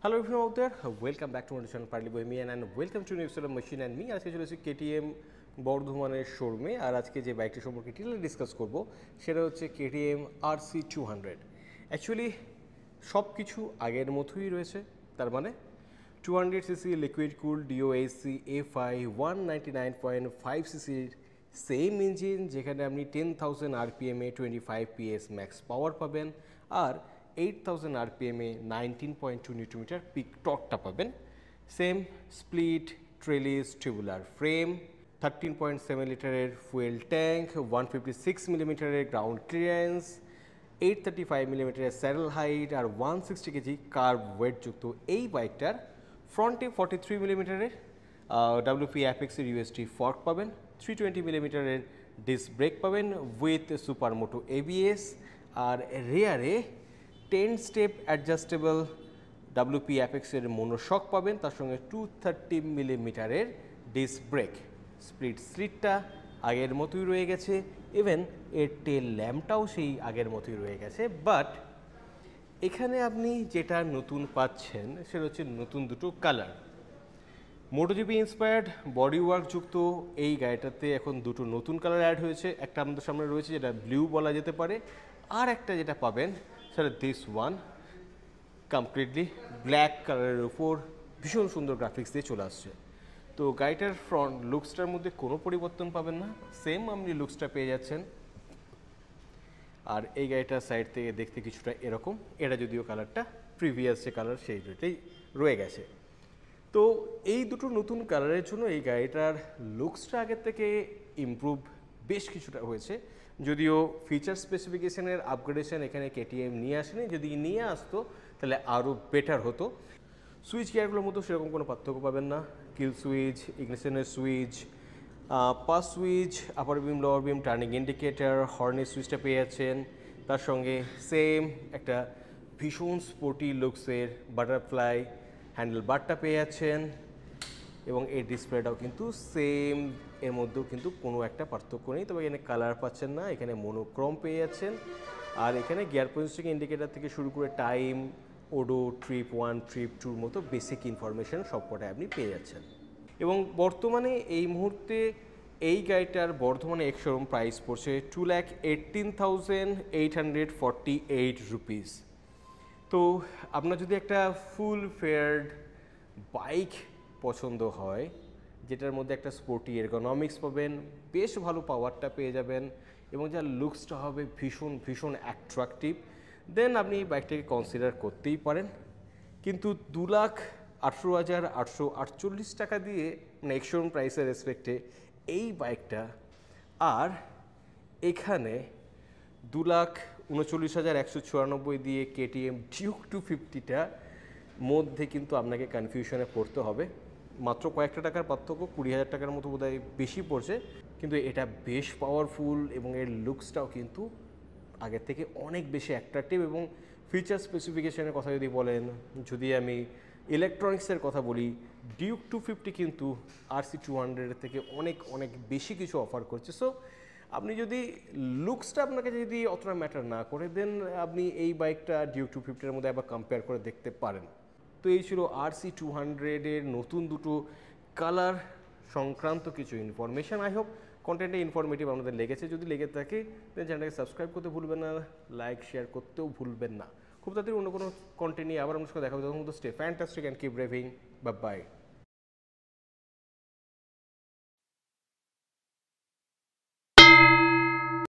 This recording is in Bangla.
Hello everyone out there, welcome back to my channel Partly Bohemian and welcome to new episode of Machine and Me। আজকে চলে এসেছি KTM বর্ধমানের শোরুমে আর আজকে যে বাইকটি সম্পর্কে ডিটেইলে ডিসকাস করব সেটা হচ্ছে KTM RC200। অ্যাকচুয়ালি সব কিছু আগের মতোই রয়েছে, তার মানে 200cc লিকুইড কুল DOAC FI 199.5cc same engine, যেখানে আপনি 10,000 RPM এ 25 PS ম্যাক্স পাওয়ার পাবেন আর 8,000 RPM এ 19.2 নিউটন পিক টর্কটা পাবেন। Same split trellis tubular frame, 13.7 লিটারের ফুয়েল ট্যাঙ্ক, 156 মিলিমিটারের গ্রাউন্ড ক্লিয়ারেন্স, 835 মিলিমিটারের স্যাডেল হাইট আর 160 কেজি কার্ভ ওয়েট যুক্ত এই বাইকটার ফ্রন্টে 43 মিলিমিটারের WP অ্যাপেক্সের USD ফর্ক পাবেন, 320 মিলিমিটারের ডিস্ক ব্রেক পাবেন উইথ সুপারমোটো ABS আর রেয়ারে 10 স্টেপ অ্যাডজাস্টেবল WP অ্যাপেক্সের মোনোশক পাবেন, তার সঙ্গে 230 মিলিমিটারের ডিস্ক ব্রেক। স্প্লিট সিটটা আগের মতোই রয়ে গেছে, ইভেন এর টেল ল্যাম্পটাও সেই আগের মতোই রয়ে গেছে। বাট এখানে আপনি যেটা নতুন পাচ্ছেন সেটা হচ্ছে নতুন দুটো colour. MotoGP inspired body work যুক্ত এই গাড়িটাতে এখন দুটো নতুন কালার অ্যাড হয়েছে। একটা আমাদের সামনে রয়েছে যেটা ব্লু বলা যেতে পারে, আর একটা যেটা পাবেন সেটা দিস ওয়ান, কমপ্লিটলি ব্ল্যাক কালারের উপর ভীষণ সুন্দর গ্রাফিক্স দিয়ে চলে আসছে। তো গাড়িটার ফ্রন্ট লুকসটার মধ্যে কোনো পরিবর্তন পাবেন না, সেম আপনি লুকসটা পেয়ে যাচ্ছেন। আর এই গাড়িটার সাইড থেকে দেখতে কিছুটা এরকম, এটা যদিও কালারটা প্রিভিয়াস যে কালার সেইটাই রয়ে গেছে। তো এই দুটো নতুন কালারের জন্য এই গাড়িটার লুকসটা আগের থেকে ইমপ্রুভ বেশ কিছুটা হয়েছে, যদিও ফিচার স্পেসিফিকেশনের আপগ্রেডেশন এখানে KTM নিয়ে আসেনি। যদি নিয়ে আসতো তাহলে আরও বেটার হতো। সুইচ গিয়ারগুলোর মতো সেরকম কোনো পার্থক্য পাবেন না। কিল সুইচ, ইগনিশনের switch, pass switch, upper beam lower beam, turning indicator, হর্নের সুইচটা পেয়ে যাচ্ছেন। তার সঙ্গে সেম একটা ভীষণ স্পোর্টি লুকসের বাটারফ্লাই হ্যান্ডেল বারটা পেয়ে যাচ্ছেন, এবং এই ডিসপ্লেটাও কিন্তু সেম, এর মধ্যেও কিন্তু কোনো একটা পার্থক্য নেই। তবে এখানে কালার পাচ্ছেন না, এখানে মোনোক্রোম পেয়ে যাচ্ছেন। আর এখানে গিয়ার পজিশন ইন্ডিকেটার থেকে শুরু করে টাইম, ওডো, ট্রিপ 1, ট্রিপ 2 মতো বেসিক ইনফরমেশন সবকটাই আপনি পেয়ে যাচ্ছেন। এবং বর্তমানে এই মুহূর্তে এই গাড়িটার বর্ধমানে এক্স শোরুম প্রাইস পড়ছে 2,18,848 রুপিস। তো আপনার যদি একটা ফুল ফেয়ার্ড বাইক পছন্দ হয়, যেটার মধ্যে একটা স্পোর্টি এরগোনমিক্স পাবেন, বেশ ভালো পাওয়ারটা পেয়ে যাবেন, এবং যার লুকসটা হবে ভীষণ ভীষণ অ্যাট্রাকটিভ, দেন আপনি এই বাইকটাকে কনসিডার করতেই পারেন। কিন্তু 2,18,848 টাকা দিয়ে মানে এক্সশোরুম প্রাইসের রেসপেক্টে এই বাইকটা, আর এখানে 2,39,194 দিয়ে KTM ডিউক 250টা মধ্যে কিন্তু আপনাকে কনফিউশনে পড়তে হবে। মাত্র কয়েকটা টাকার পার্থক্য, 20,000 টাকার মতো বোধহয় বেশি পড়ছে, কিন্তু এটা বেশ পাওয়ারফুল এবং এর লুকসটাও কিন্তু আগের থেকে অনেক বেশি অ্যাট্রাকটিভ। এবং ফিচার স্পেসিফিকেশনের কথা যদি বলেন, যদি আমি ইলেকট্রনিক্সের কথা বলি, ডিউক 250 কিন্তু RC200 থেকে অনেক অনেক বেশি কিছু অফার করছে। সো আপনি যদি লুকসটা আপনাকে যদি অতটা ম্যাটার না করে, দেন আপনি এই বাইকটা ডিউক 250-এর মধ্যে একবার কম্পেয়ার করে দেখতে পারেন। তো এই ছিল RC200-এর নতুন দুটো কালার সংক্রান্ত কিছু ইনফরমেশান। আই হোপ কন্টেন্টে ইনফরমেটিভ আপনাদের লেগেছে। যদি লেগে থাকে দেন চ্যানেলটাকে সাবস্ক্রাইব করতে ভুলবেন না, লাইক শেয়ার করতেও ভুলবেন না। খুব তাড়াতাড়ি অন্য কোনো কন্টেন্ট নিয়ে আবার আমার সাথে দেখা হবে। তখন তো stay fantastic and keep revving. Bye by.